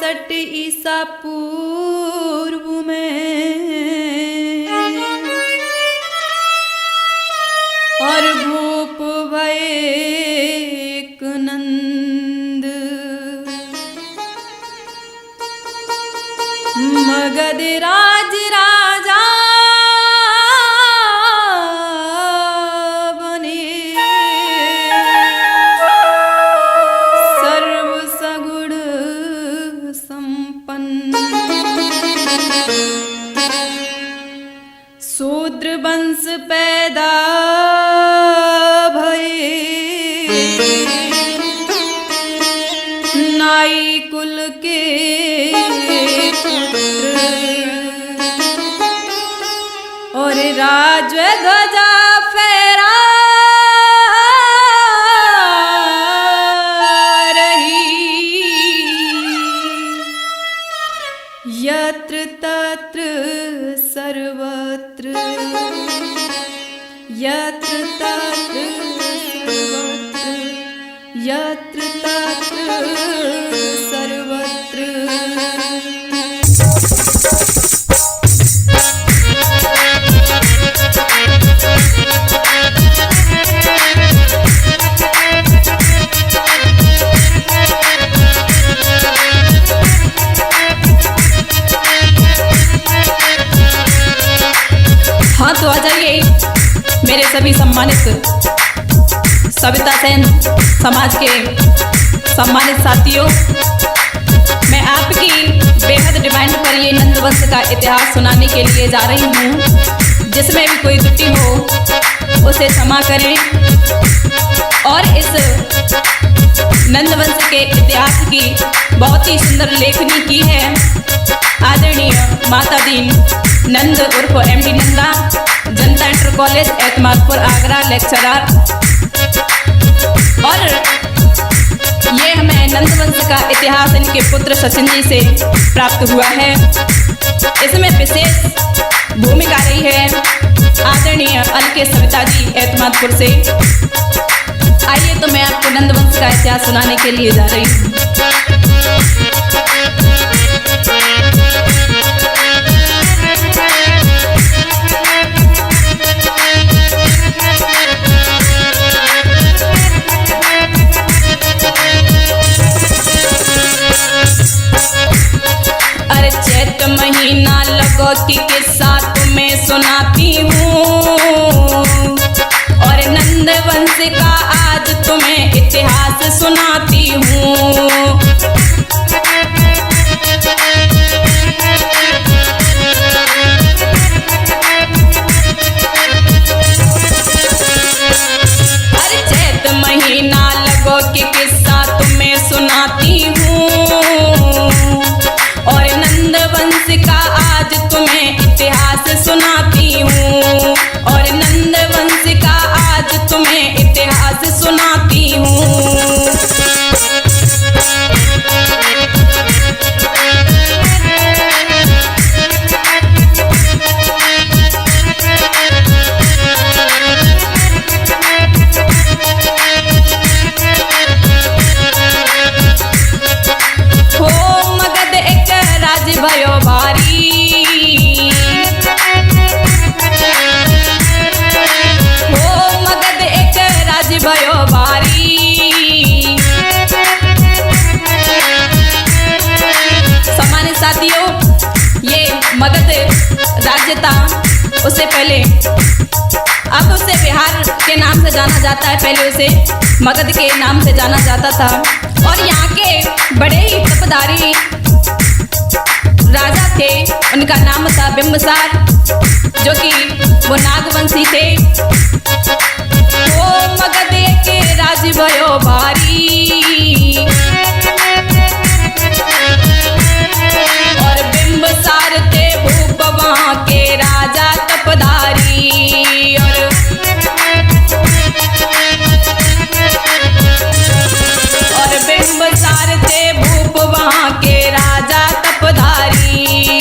64 ईसा पूर्व में और भूप भये एक नंद मगध राज राजा शूद्र वंश पैदा भये नाई कुल के पुत्र और राज ध्वजा फहरा यत्र तत्र सर्वत्र यत्र तत्र सर्वत्र यत्र तत्र सर्वत्र। हाँ तो आ जाइए मेरे सभी सम्मानित सविता सेन समाज के सम्मानित साथियों, मैं आपकी बेहद डिमांड पर ये नंदवंश का इतिहास सुनाने के लिए जा रही हूँ। जिसमें भी कोई त्रुटि हो उसे क्षमा करें और इस नंदवंश के इतिहास की बहुत ही सुंदर लेखनी की है आदरणीय माता दीन नंद उर्फ एमडी नंदा, जनता inter college Etmadpur Agra lecturer. और ये हमें नंदवंश का इतिहास इनके पुत्र सचिन जी से प्राप्त हुआ है। इसमें विशेष भूमिका रही है आदरणीय अलके सविता जी एतमादपुर से। आइए तो मैं आपको नंदवंश का इतिहास सुनाने के लिए जा रही हूँ। अरे चैत महीना लगौती के साथ में सुनाती हूँ और नंदवंश का आज तुम्हें इतिहास सुनाती हूँ। अरे चैत महीना लगौती के साथ में सुनाती हूँ और नंदवंश का आज तुम्हें इतिहास सुनाती हूँ और नंदवंश का आज तुम्हें इतिहास सुनाती हूँ। भयो भारी हो मगध एक राज भयो भारी। सम्मानित साथियों, ये मगध राज्य था। उससे पहले अब उसे बिहार के नाम से जाना जाता है, पहले उसे मगध के नाम से जाना जाता था। और यहाँ के बड़े ही तपधारी राजा थे, उनका नाम था बिंबसार, जो कि वो नागवंशी थे। ओ मगध के राज भयो भारी और बिंबसार थे भूप वहाँ के राजा तपधारी। और बिंबसार थे भूप वहाँ के राजा तपधारी।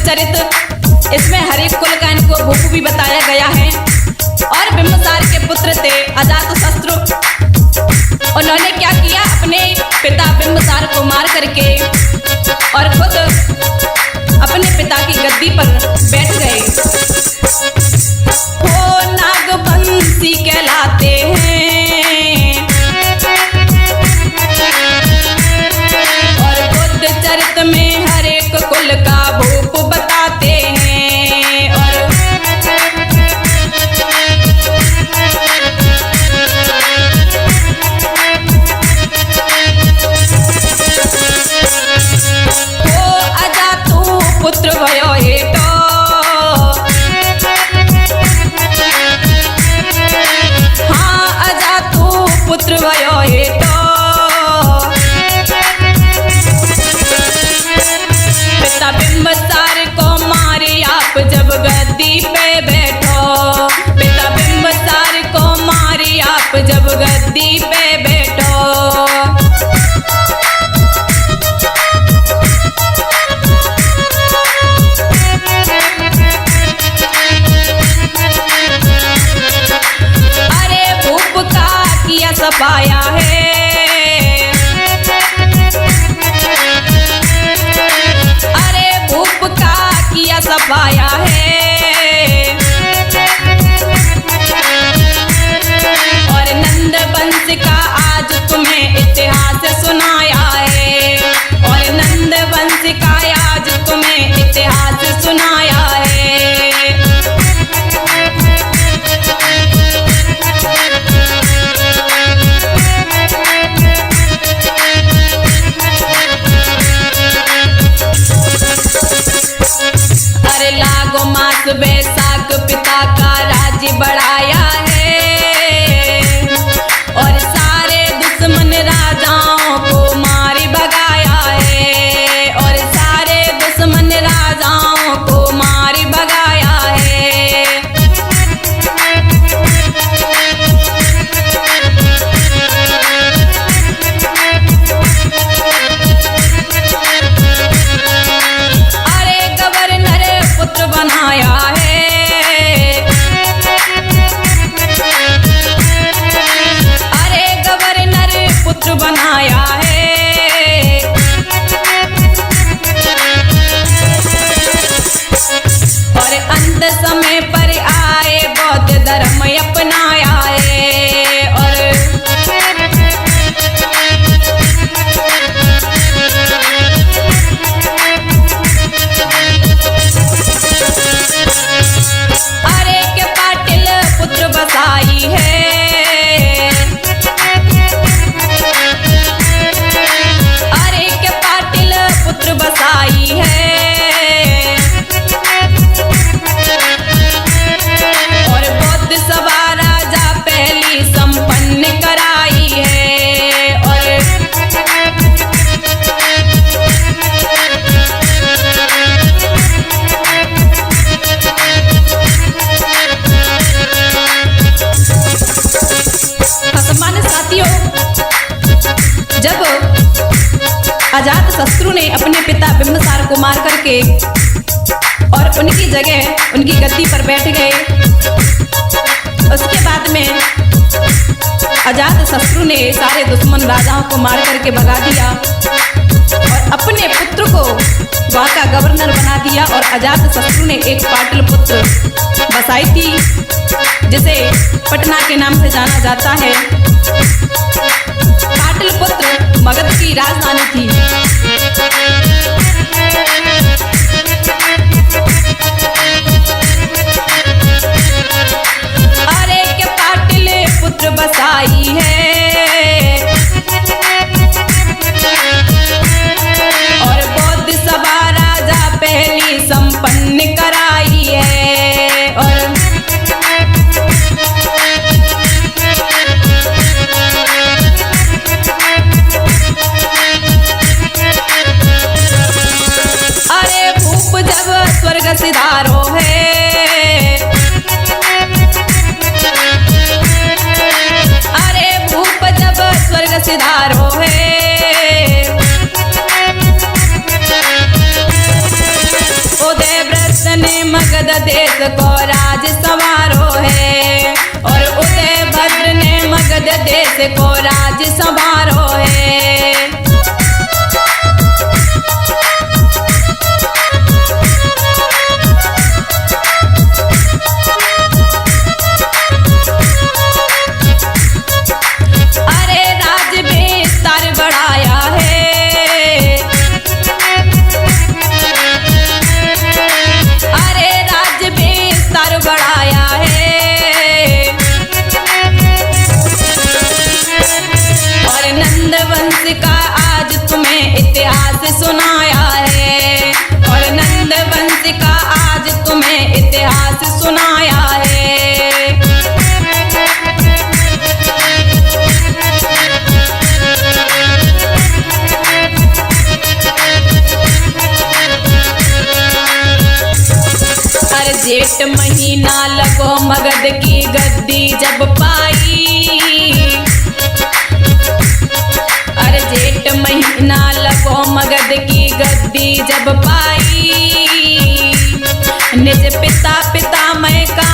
चरित इसमें हर एक कुल का इनको भूप भी बताया गया है। और बिंबसार के पुत्र थे अजातशत्रु। उन्होंने क्या किया, अपने पिता बिंबसार को मार करके और खुद अपने पिता की गद्दी पर बैठ गए। वो नागवंशी कहलाते हैं और बुद्ध चरित में हर एक कुल का भूप बताते हैं। और वो अजातु पुत्र भयो हेतो, हाँ अजातु पुत्र भयो हेतो। पिता बिंबसार को मारे आप जब गद्दी पे बैठो, पिता बिंबसार को मारे आप जब गद्दी पे बैठो। अरे भूप का किया सफाया है, अरे भूप का किया सफाया है। और नंद वंश का आज तुम्हें इतिहास सुनाया है, और नंद वंश का आज तुम्हें इतिहास सुनाया है। अरे लागो मास बैसाख पिता का राज्य बढ़ाया है, और सारे दुश्मन राजाओं को मार भगाया है, और सारे दुश्मन राजाओं को मार भगाया है। अरे गवर्नर पुत्र बनाया है, अरे गवर्नर पुत्र बनाया है। और अंत समय पर आए बौद्ध धर्म अपनाया है। और अरे के पाटिल पुत्र बसाई है, अरे के पाटिल पुत्र बसाई है। और बौद्ध सभा राजा पहली संपन्न कराई है। और सम्मानित साथियों, जब अजातशत्रु ने अपने पिता बिंबसार को मार करके और उनकी जगह उनकी गद्दी पर बैठ गए, उसके बाद में अजातशत्रु ने सारे दुश्मन राजाओं को मार करके भगा दिया और अपने पुत्र को वहाँ का गवर्नर बना दिया। और अजातशत्रु ने एक पाटल पुत्र बसाई थी, जिसे पटना के नाम से जाना जाता है। पाटलिपुत्र मगध की राजधानी थी। अरे के पाटलिपुत्र बसाई है, और बौद्ध सभा राजा पहली संपन्न कराई है। और अरे भूप जब स्वर्ग सिधारो है, अरे भूप जब स्वर्ग सिधारो है। ओ देव ने मगध देश को राज संवारो है, और उदय भद्र ने मगध देश को राज संवारो है। अरे राज विस्तार बढ़ाया है, अरे राज विस्तार बढ़ाया है, और नंद वंश का आज तुम्हें इतिहास सुनाया है, और नंद वंश का आज तुम्हें इतिहास सुनाया है। जेठ महीना लगो मगध की गद्दी जब पाई, अरे जेठ महीना लगो मगध की गद्दी जब पाई, निज पिता पितामह का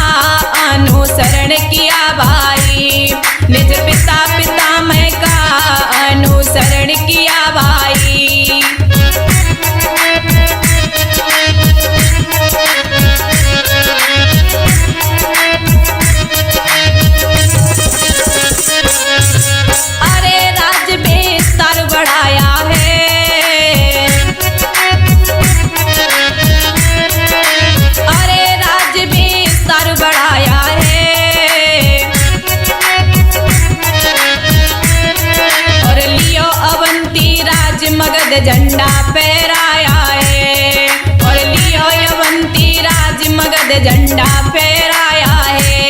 अनुसरण किया भाई, निज पिता पितामह का अनुसरण किया भाई। मगध झंडा फहराया है, और लियो अवंती राज मगध झंडा फहराया है।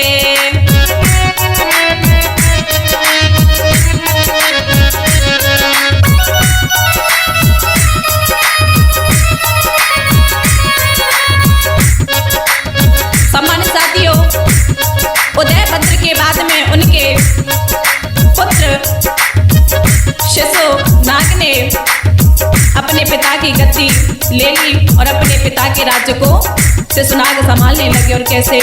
सम्मानित साथियों, उदय भद्र के बाद में उनके पुत्र शिशुनाग ने अपने पिता की गद्दी ले ली और अपने पिता के राज्य को शिशुनाग संभालने लगे। और कैसे?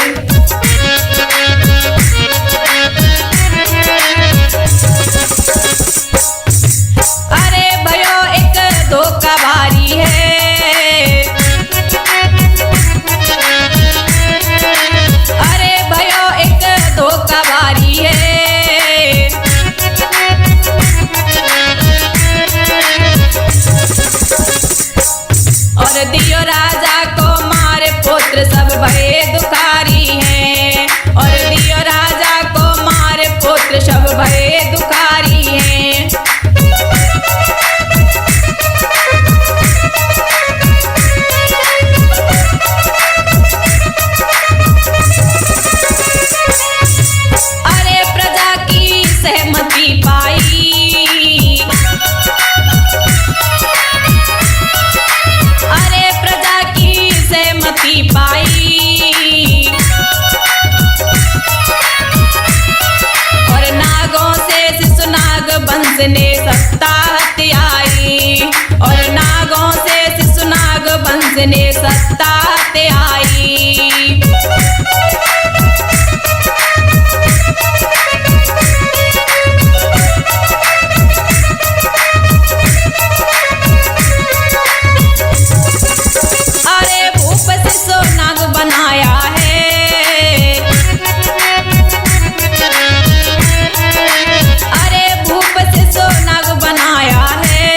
अरे भयो एक धोखा भारी है, अरे भयो एक धोखा भारी है, और दियो राजा को मारे पुत्र सब भये दुखारी हैं, और दियो राजा को मारे पुत्र सब भये दुखारी हैं। अरे प्रजा की सहमति पाई, पाई, और नागों से शिशुनाग वंश ने सत्ता हत्याई, और नागों से शिशुनाग वंश ने सत्ता हत्याई। अरे भूप शिशुनाग बनाया है, अरे भूप शिशुनाग बनाया है,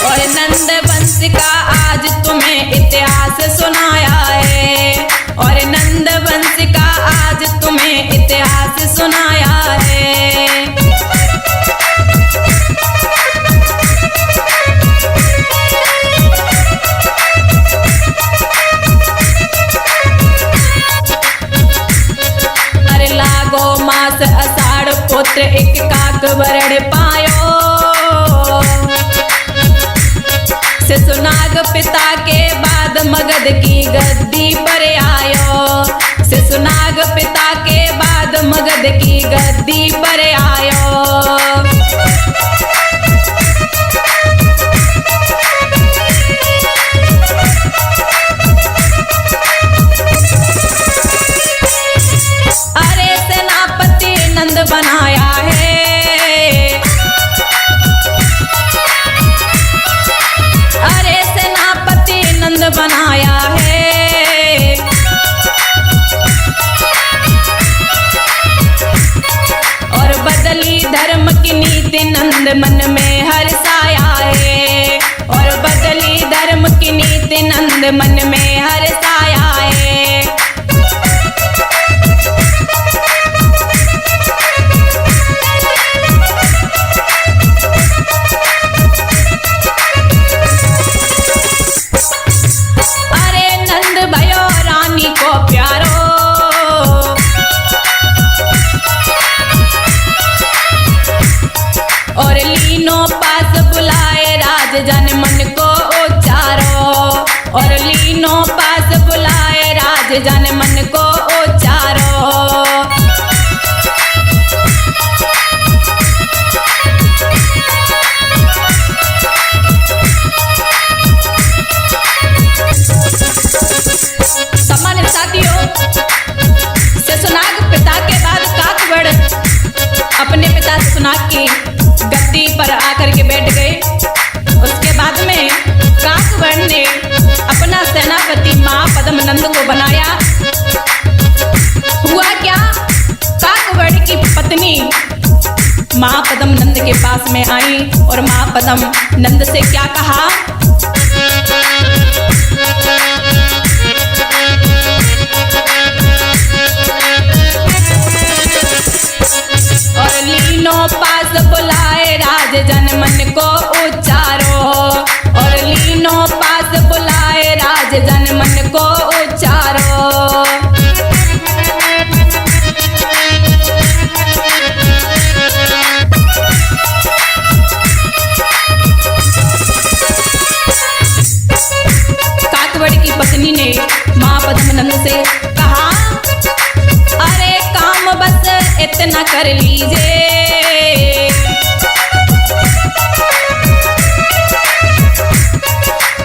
और नंद वंश का आज तुम्हें इतिहास सुनाया है, और नंद वंश का आज तुम्हें इतिहास सुनाया है। मास आषाढ़ पुत्र एक काक वरण पायो, शिशुनाग पिता के बाद मगध की गद्दी पर आयो, शिशुनाग पिता के बाद मगध की गद्दी पर आयो। नंद मन में हर्षाया है, और बदली धर्म की नीति नंद मन में हर्षाया है। अरे नंद भयो रानी को प्यारो, और लीनो पास बुलाए राज जन मन को उचारो, और लीनो पास बुलाए राज जन मन को उचारो। सम्मानित साथियों, शेषनाग पिता के बाद काकवड़ अपने पिता शेषनाग की गद्दी पर आकर के बैठ गए। उसके बाद में काकवड़ ने अपना सेनापति महापद्मनंद को बनाया। हुआ क्या, काकवड़ की पत्नी महापद्मनंद के पास में आई और महापद्मनंद से क्या कहा, और लीनो पास बुलाए राज जन मन को उचारो, और लीनो पास बुलाए राज जन मन को उचारो। काकवड़ की पत्नी ने महापद्मनंद से कहा, अरे काम बस इतना कर लीजिए,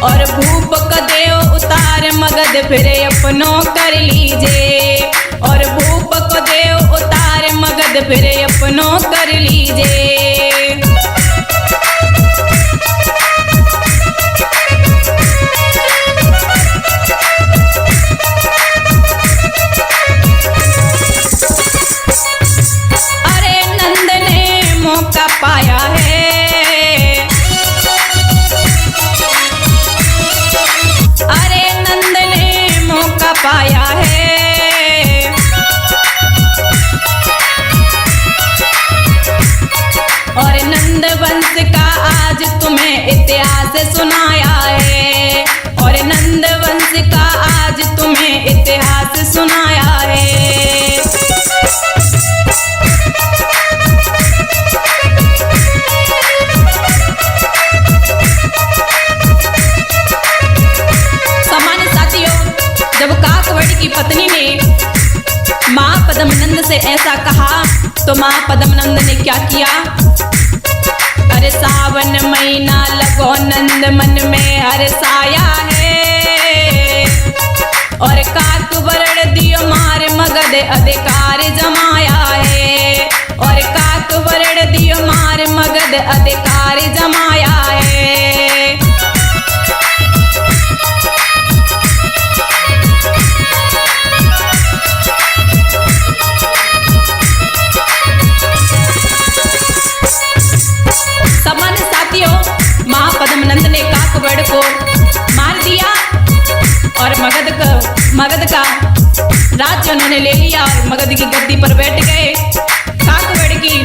और भूप का देव उतार मगध फिर अपनो कर लीजिए, और भूप को देव उतार मगध फिर अपनो कर लीजिए। पाया है, अरे नंद ने मौका पाया है, और नंद वंश का आज तुम्हें इतिहास सुनाया है, और नंद वंश का आज तुम्हें इतिहास सुनाया है। जब काकवड़ की पत्नी ने महापद्मनंद से ऐसा कहा तो महापद्मनंद ने क्या किया, अरे सावन महीना लगो नंद मन में हर्षाया है, और काकवड़ दियो मार मगध अधिकार जमाया है, और काकवड़ दियो मार मगध अधिकार जमाया है। महापद्मनंद ने काकवड़ को मार दिया और मगध का राज्य उन्होंने ले लिया और मगध की गद्दी पर बैठ गए। काकवड़ की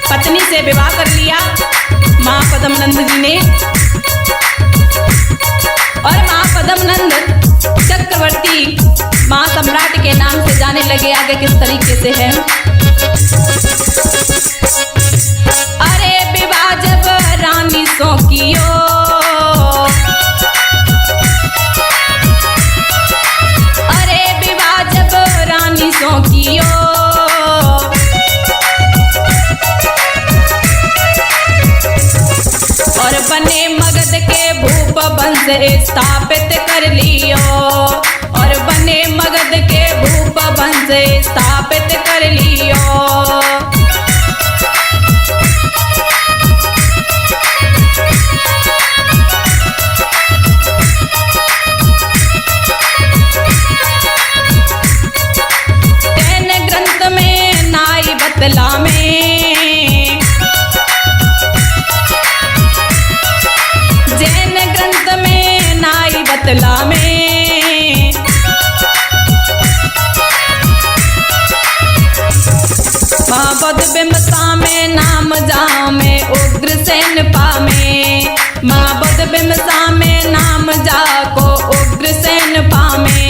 पत्नी से विवाह कर लिया महापद्मनंद जी ने, और महापद्मनंद चक्रवर्ती महासम्राट के नाम से जाने लगे। आगे किस तरीके से है, अरे विवाह जब रानी सो कियो, अरे विवाह जब रानी सो कियो, और बने मगध के भूप वंश स्थापित कर लियो, और बने मगध के भूप वंश स्थापित कर लियो। जैन ग्रंथ में नाई बतला में, बौद्ध बिम्बसा में नाम जाओ में उग्रसेन पामे, माँ बौद्ध बिम्बसा में नाम जाको उग्रसेन पामे।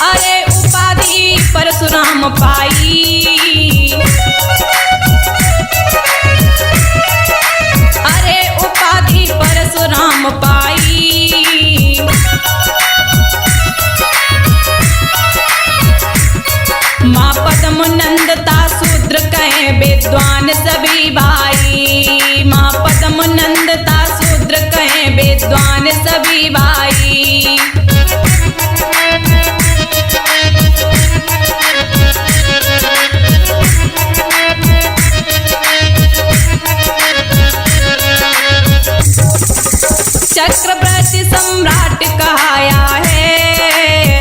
अरे उपाधि परशुराम पाई, अरे उपाधि परशुराम पाई, माँ पद्म नंदता शूद्र कहे विद्वान सभी भाई, माँ पद्म नंदता शूद्र कहे विद्वान सभी भाई। चक्रवर्ती सम्राट कहाया है,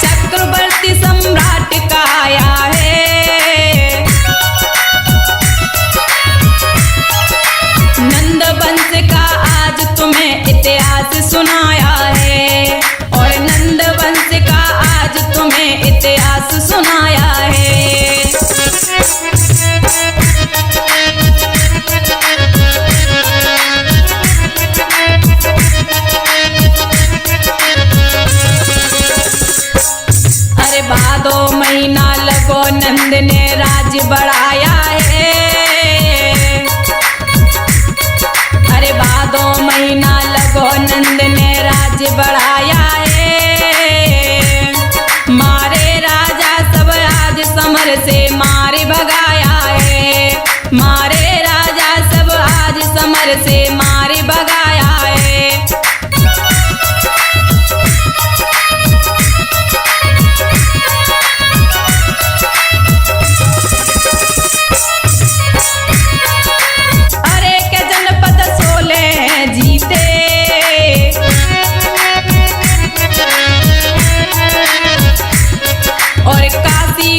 चक्रवर्ती सम्राट कहाया है, नंद वंश का आज तुम्हें इतिहास सुनाया है, और नंद वंश का आज तुम्हें इतिहास सुनाया है। भादो महीना लगो नंद ने राज्य बढ़ाया है, अरे भादो महीना लगो नंद ने राज्य बढ़ाया है, मारे राजा सब आज समर से मारे भगाया है, मारे राजा सब आज समर से मारे भगाया है।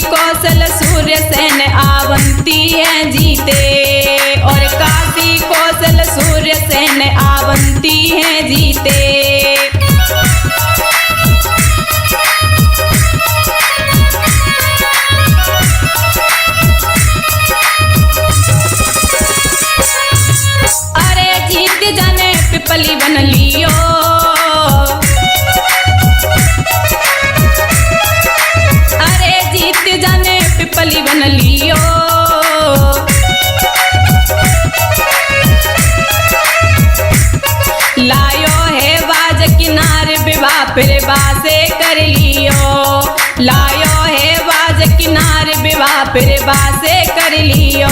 कौशल सूर्य सेन आवंती है जीते, और काशी कौशल सूर्य सेन आवंती है जीते। अरे जीत जाने पिपली बन लियो, जाने पिपली बन लियो, लायो है बाज किनारे विवाह फिर बासे कर लियो, लायो है बाज किनारे विवाह फिर बासे कर लियो।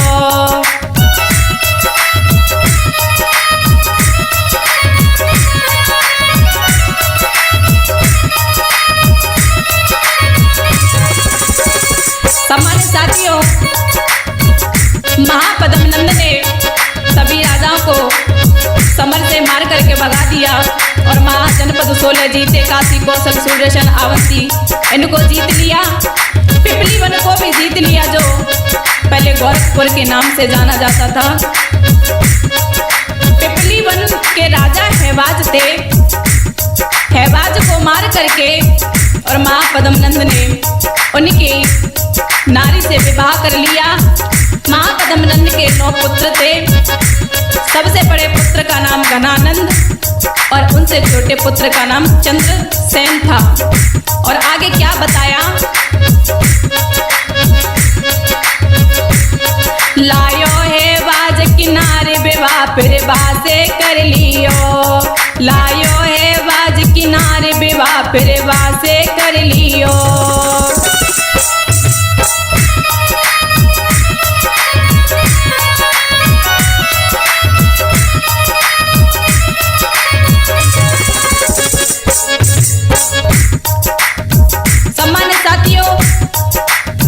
सम्मानित साथियों, महापद्म नंद ने सभी राजाओं को समर से मार करके भगा दिया और महाजनपद 16 जीते, काशी कौशल सूर्यसेन आवंती इनको जीत लिया, पिपली वन को भी जीत लिया जो पहले गोरखपुर के नाम से जाना जाता था। पिपली वन के राजा हैवाज थे, हैवाज को मार करके और महापद्म नंद ने उनकी नारी से विवाह कर लिया। महापद्म नंद के 9 पुत्र थे, सबसे बड़े पुत्र का नाम घनानंद और उनसे छोटे पुत्र का नाम चंद्रसेन था। और आगे क्या बताया, लायो है बाज किनारे विवाह फिर बासे कर लियो, लायो है बाज किनारे विवाह फिर बासे कर लियो। सम्मानित साथियों,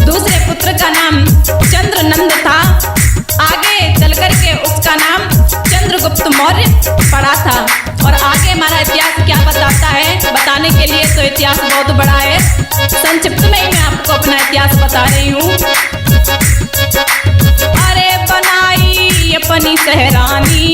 दूसरे पुत्र का नाम चंद्रनंद था, आगे चल करके उसका नाम चंद्रगुप्त मौर्य पड़ा था। और आगे बताने के लिए तो इतिहास बहुत बड़ा है। संक्षिप्त में ही मैं आपको अपना इतिहास बता रही हूँ। अरे बनाई अपनी सहरानी,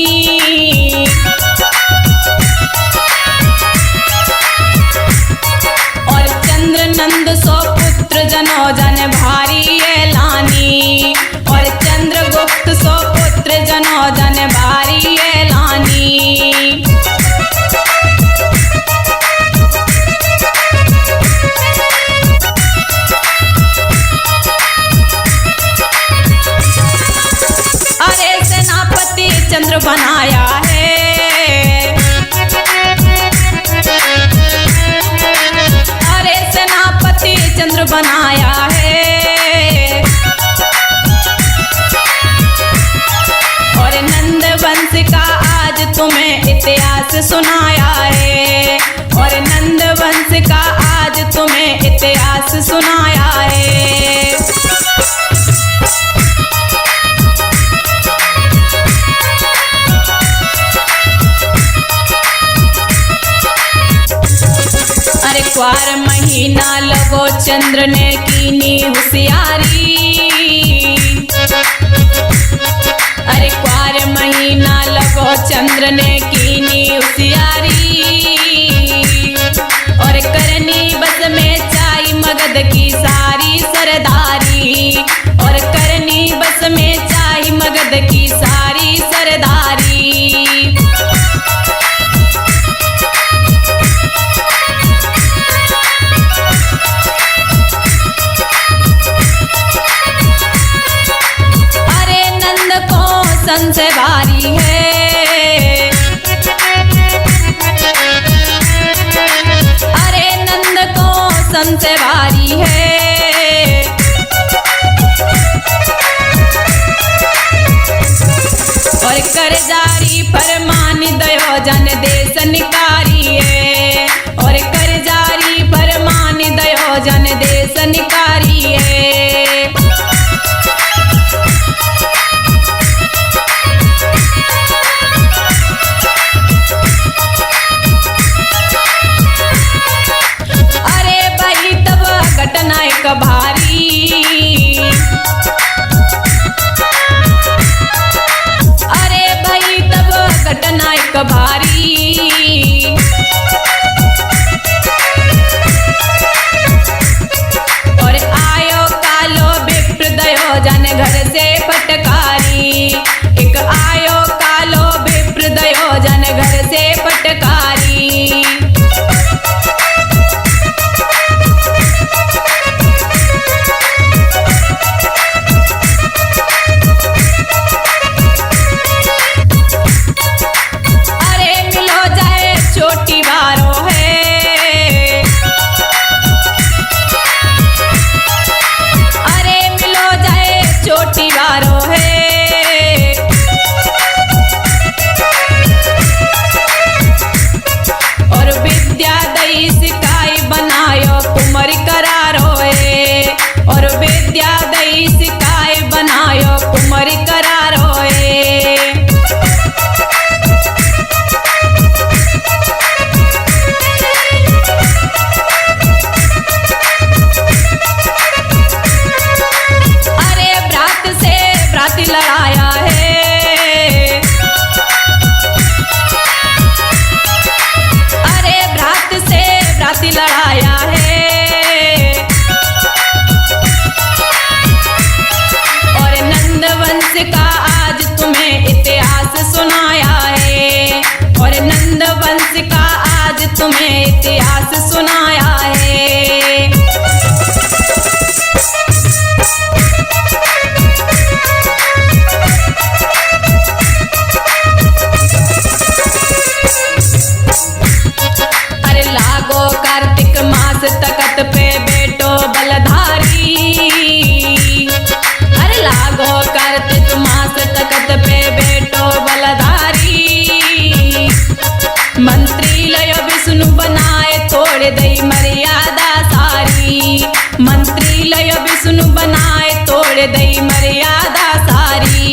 और चंद्र नंद सो पुत्र जनो जन भारी एलानी, और चंद्रगुप्त सो पुत्र जनो जन भारी एलानी। अरे सेनापति चंद्र बनाया है, अरे सेनापति चंद्र बनाया है, और नंद वंश का आज तुम्हें इतिहास सुनाया है, और नंद वंश का आज तुम्हें इतिहास सुनाया है। अरे क्वार महीना लगो चंद्र ने कीनी होशियारी, अरे क्वार महीना लगो चंद्र ने कीनी होशियारी, और करनी बस में चाई मगध की सारी सरदारी, और करनी बस में चाई मगध की सारी सरदारी। संशय भारी है, अरे नंद को संशय भारी है, और कर जारी फरमान दयो जन देश निकारी है, और कर जारी फरमान दयो जन देश निकारी है। घटना एक भारी, अरे भाई तब घटना एक भारी, और आयो कालो विप्र दयो जन घर से फटकारी, एक आयो कालो विप्र दयो जन घर से फटकारी। तुम्हें इतिहास सुनाया है। अरे लागो कार्तिक मास तकत पे बेटो बलधारी, अरे लागो कार्तिक मास तकत पे बेटो बलधारी, मंत्री लय विष्णु बनाए तोड़ दई मर्यादा सारी, मंत्री लय विष्णु बनाए तोड़ दई मर्यादा सारी।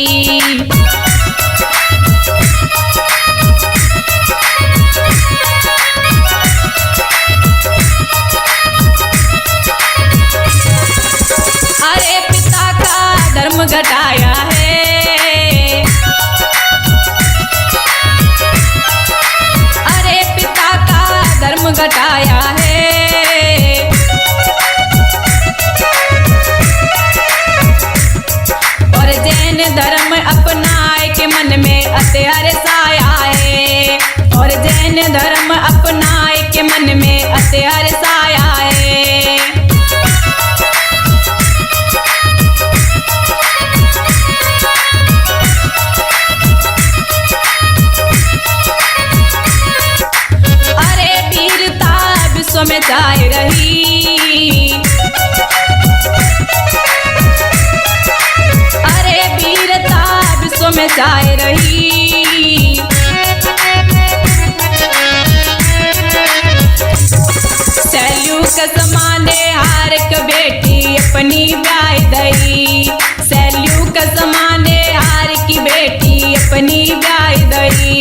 अन्य धर्म अपनाए के मन में अति हर्ष आया है। अरे वीरता विश्व में छाई रही, अरे वीरता विश्व में छाई रही। सैल्यूक समाने हार क बेटी अपनी ब्याह दई, सैल्यूक समाने हार की बेटी अपनी ब्याह दई।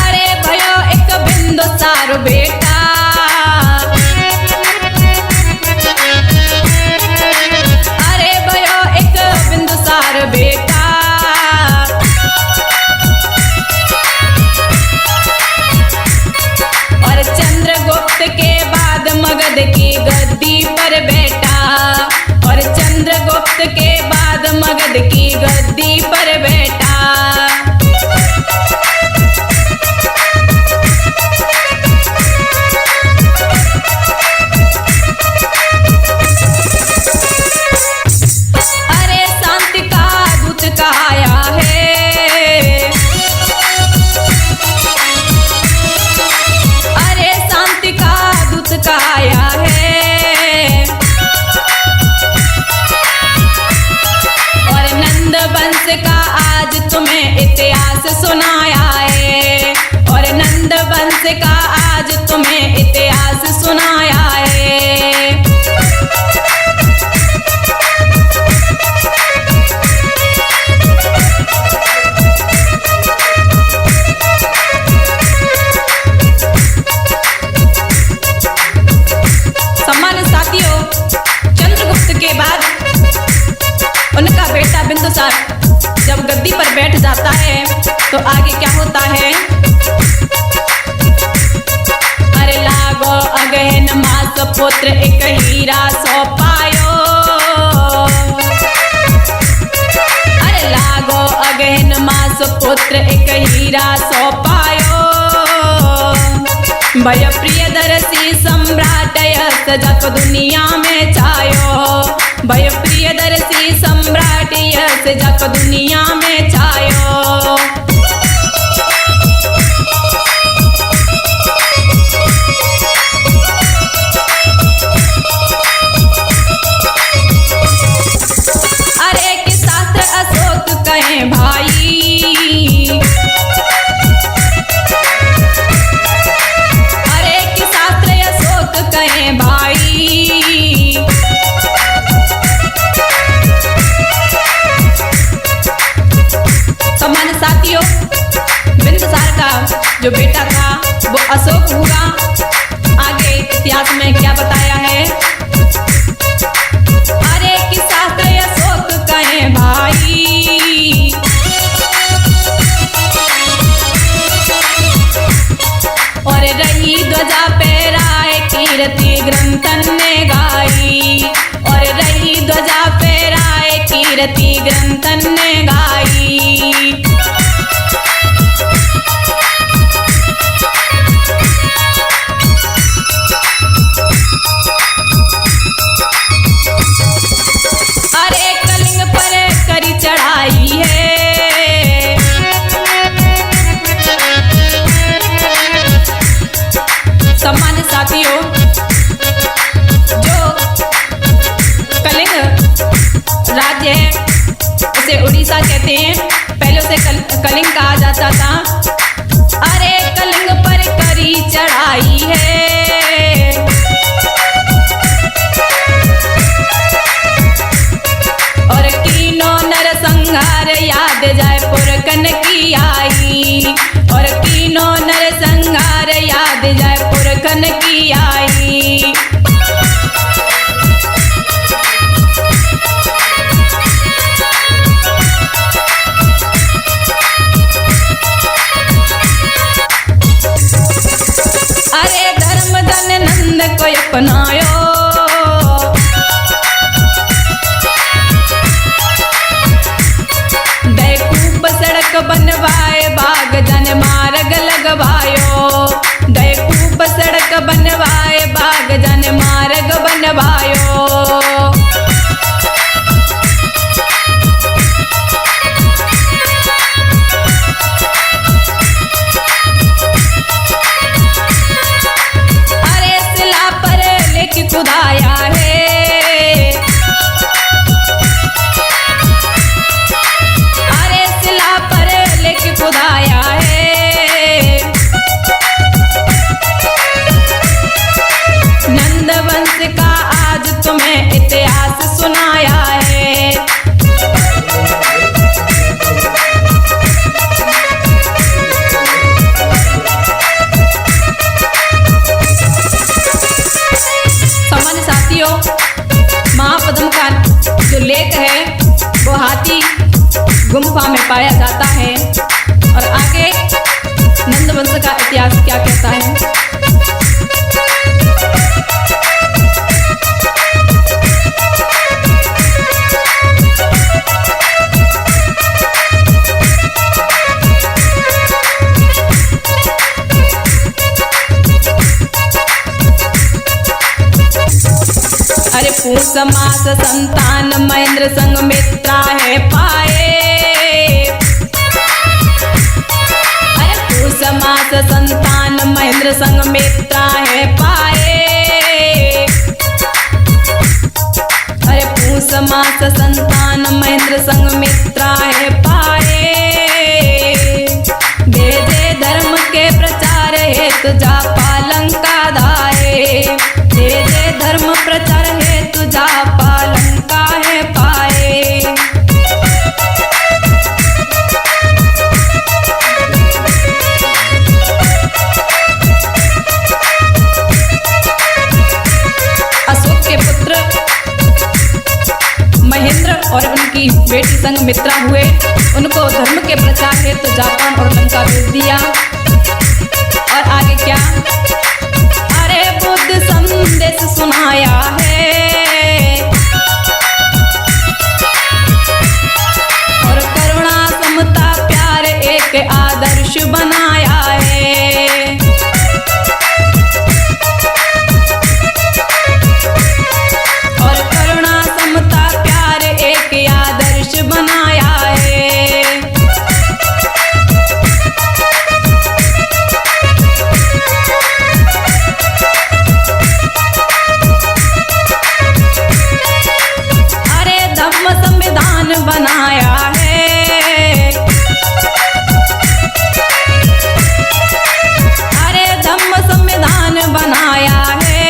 अरे भयो एक बिंदुसार बेटा, अरे भयो एक बिंदुसार बेटा। और चंद्रगुप्त के बाद मगध की गद्दी पर बैठा, और चंद्रगुप्त के बाद मगध की गद्दी पर बैठा। अरे शांति का दूत कहाया है, अरे शांति का दूत कहाया है। और नंद वंश का आज तुम्हें इतिहास सुनाया है, और नंद वंश का आज तुम्हें इतिहास सुनाया है। सम्मानित साथियों, चंद्रगुप्त के बाद उनका बेटा बिंदुसार जब गद्दी पर बैठ जाता है तो आगे क्या होता है। अरे लागो अगहन मास पुत्र एक हीरा सो पायो, अरे लागो अगहन मास पुत्र एक हीरा सो पायो। भय प्रियदर्शी सम्राट यश जग दुनिया में छायो, भय प्रियदर्शी सम्राट यश जग दुनिया में छायो। अरे कि शास्त्र अशोक कहें भाई, अरे कि शास्त्र अशोक कहें भाई। सम्मानित साथियों, बिंदुसार का जो बेटा था वो अशोक हुआ। आगे इतिहास में क्या बताया है। अरे कि शास्त्र अशोक कहें भाई, और रही ध्वजा फहराए कीर्ति ग्रंथन ने गाई, और रही ध्वजा फहराए कीर्ति ग्रंथन ने गाई। अरे कलिंग पर करी चढ़ाई है, सम्मानित साथियों, जो कलिंग राज्य है उसे उड़ीसा कहते हैं, पहले उसे कलिंग कहा जाता था। अरे कलिंग पर करी चढ़ाई है, और कीनो नरसंहार याद जयपुर कन की आई, और कीनो नरसंहार याद जयपुर कन की आई। साथियों, महापद्म का जो लेख है वो हाथी गुम्फा में पाया जाता है। और आगे नंदवंश का इतिहास क्या कहता है। अरे पूस मास संतान महेंद्र संग मित्रा है पाए। अरे पूस मास संतान महेंद्र संग मित्रा है पाए। अरे पूस मास संतान महेंद्र संग मित्रा है पाए। दे दे धर्म के प्रचार हेतु जा पालंका धाये। दे दे धर्म प्रचार हेतु जा पालंका है पाए। अशोक के पुत्र महेंद्र और उनकी बेटी संग मित्रा हुए। उनको धर्म के प्रचार हेतु जापान और लंका भेज दिया। और आगे क्या, अरे बुद्ध संदेश सुनाया है और करुणा समता प्यार एक आदर्श बनाया है। और करुणा समता प्यार एक आदर्श बनाया है। संविधान बनाया है। अरे धम्म संविधान बनाया है।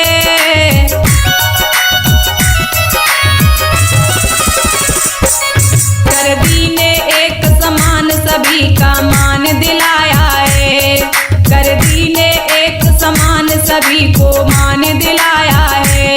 कर दीने एक समान सभी का मान दिलाया है। कर दीने एक समान सभी को मान दिलाया है।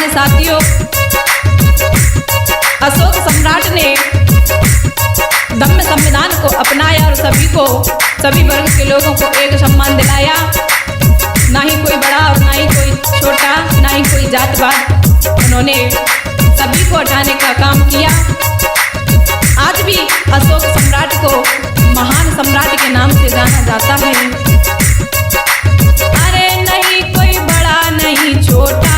साथियों, अशोक सम्राट ने धम्म संविधान को अपनाया और सभी वर्ग के लोगों को एक सम्मान दिलाया। ना ही कोई बड़ा और ना ही कोई छोटा, ना ही कोई जातवाद। उन्होंने सभी को हटाने का काम किया। आज भी अशोक सम्राट को महान सम्राट के नाम से जाना जाता है। अरे नहीं कोई बड़ा नहीं छोटा,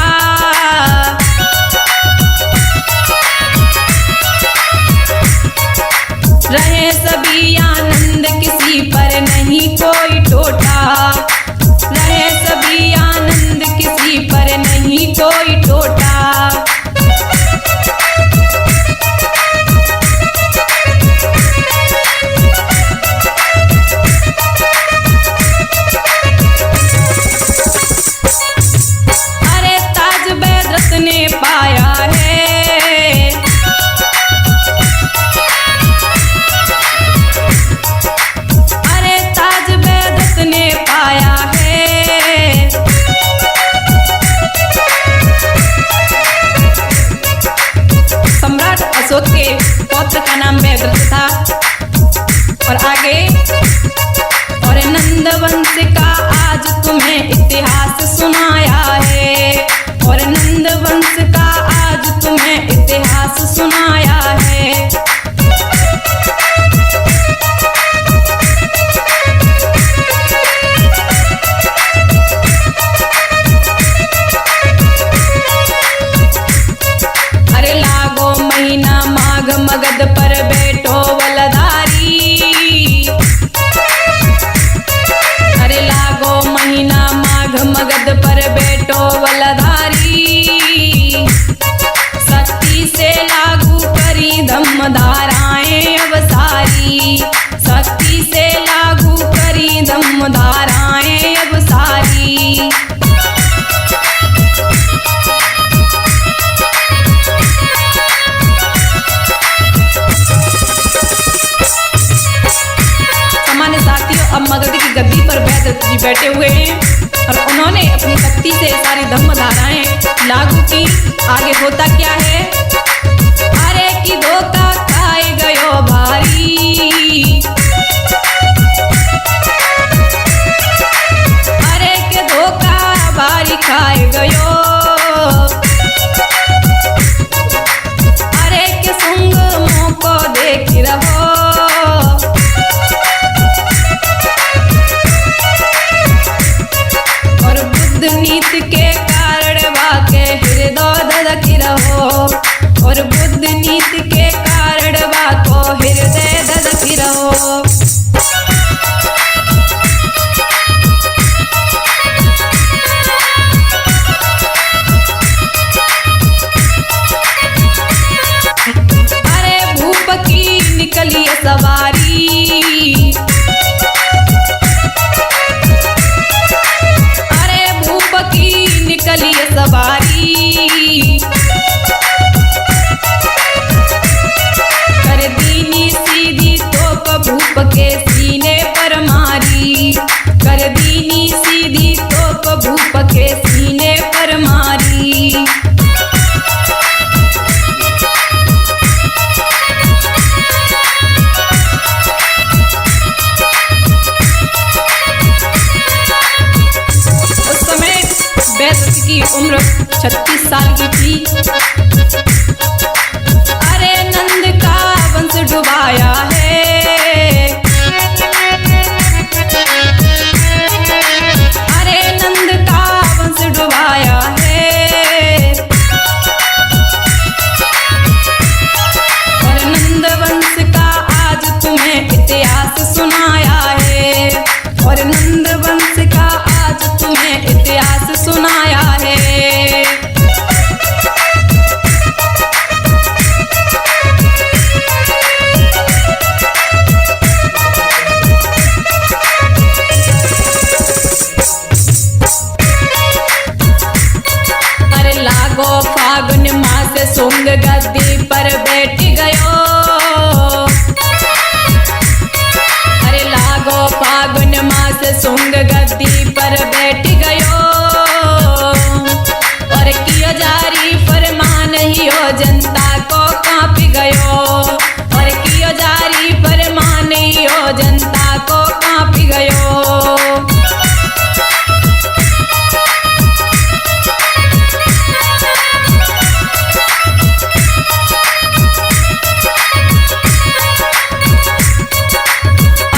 रहे सभी आनंद किसी पर नहीं कोई टोटा। रहे सभी आनंद किसी पर नहीं कोई टोटा। अरे ताज बैदरत ने पाया है। अशोक के पौत्र का नाम बैदरथ था। और आगे, और नंदवंश का आज तुम्हें इतिहास सुनाया है। और नंदवंश का आज तुम्हें इतिहास सुनाया है। अरे लागो महीना माघ मगध पर बैठो वलधारी। अरे लाग अब मगध की गद्दी पर वैद्य जी बैठे हुए हैं और उन्होंने अपनी शक्ति से सारी धर्म धाराएं लागू की। आगे होता क्या है? अरे की धोखा खाए गयो भारी, अरे के धोखा भारी खाए गयो, अरे के संग मोको देख रहो, और बुद्ध नीति के कारण वाके हृदय धधक रहो, और बुद्ध नीति के कारण वाको हृदय धधक रहो। अरे भूप की निकली सवारी, अरे भूप की निकली सवारी, कर दीनी सीधी तोप भूप के सीने पर मारी, कर दीनी सीधी तोप भूप के सीने पर मारी। उस समय वैद्य की उम्र 36 साल की थी। अरे नंद का वंश डुबाया है, अरे नंद का वंश डुबाया है, और नंद वंश का आज तुम्हें इतिहास सुनाया है, और नंद वंश का आज तुम्हें इतिहास सुनाया है। अरे लागो फागुन मास सुंग गद्दी पर बैठ गयो, अरे लागो फागुन मास सुंग गद्दी पर बैठ गयो, और कियो जारी फरमान हियो जनता को कांप गयो, और कियो जारी फरमान हियो जनता को कांप गयो।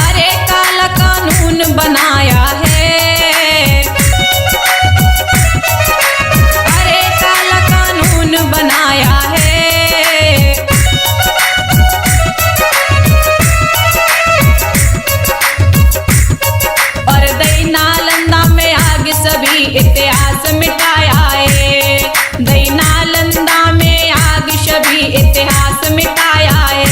अरे काला कानून बनाया है, अरे काला कानून बनाया है, और दई नालंदा में आगे सभी इतिहास मिटाया है, दई नालंदा में आगे सभी इतिहास मिटाया है।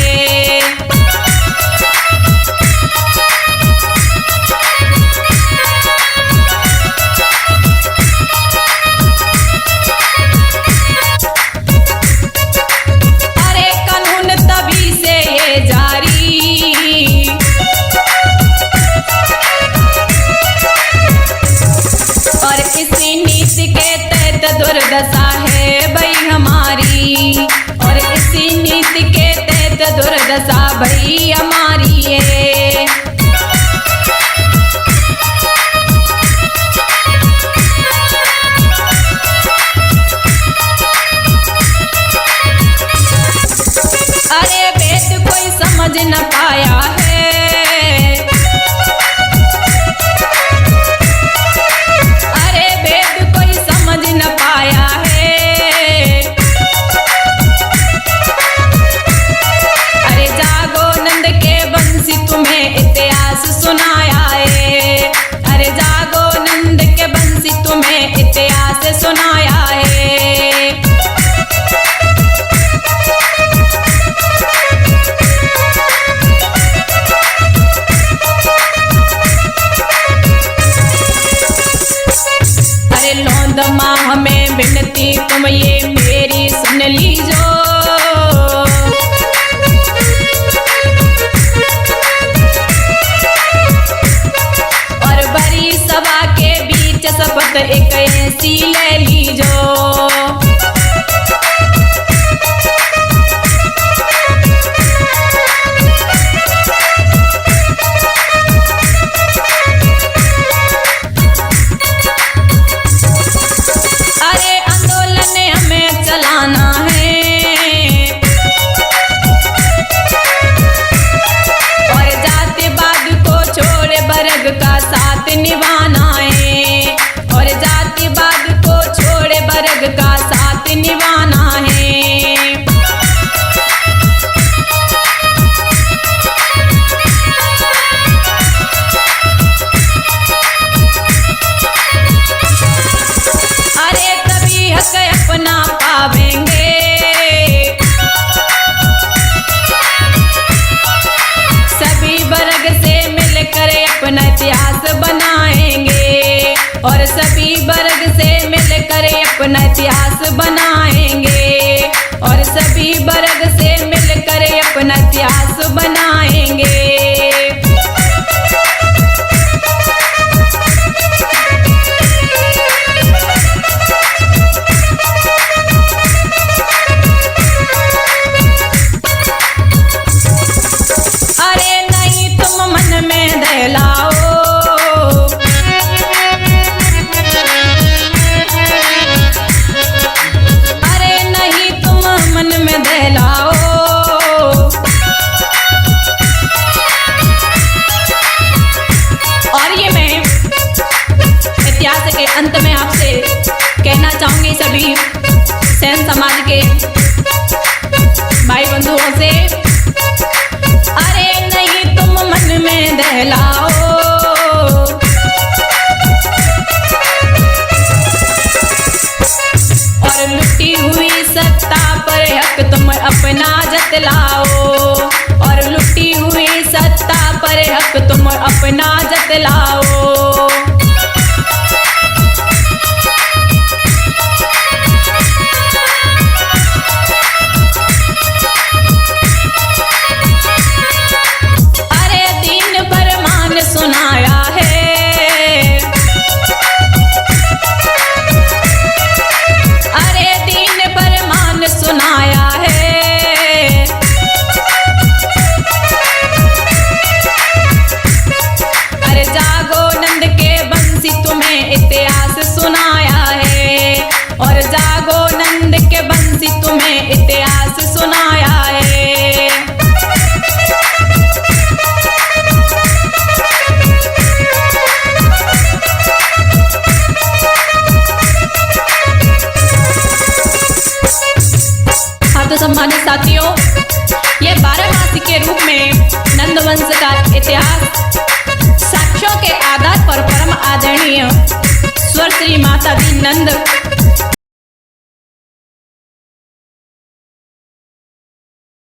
साथ निभाना है, और जातिवाद को छोड़े वर्ग का साथ निभाना है। अरे तभी हक अपना पावेंगे, सभी वर्ग से मिलकर अपना इतिहास बनाएंगे, और सभी वर्ग से मिलकर अपना इतिहास बनाएंगे, और सभी वर्ग से मिलकर अपना इतिहास बनाएंगे। अरे नहीं तुम मन में दहलाओ, अरे नहीं तुम मन में दहलाओ, और ये मैं इतिहास के अंत में आपसे कहना चाहूंगी सभी सेन समाज के भाई बंधुओं से, अरे नहीं तुम मन में दहलाओ, और लुटी हुई सत्ता पर हक तुम अपना जतलाओ, और लुटी हुई सत्ता पर हक तुम अपना जतलाओ। अरे दिन भर मान सुनाया है, अरे दिन भर मान सुनाया है, अरे जागो नंद के बंसी तुम्हें इतिहास सुनाया है, और जागो नंद के बंसी तुम्हें इतिहास सुनाया है। हाँ तो सम्मानित साथियों, ये 12 मासी के रूप में नंदवंश का इतिहास साक्ष्यों के आधार पर परम आदरणीय स्वर श्री माता दी नंद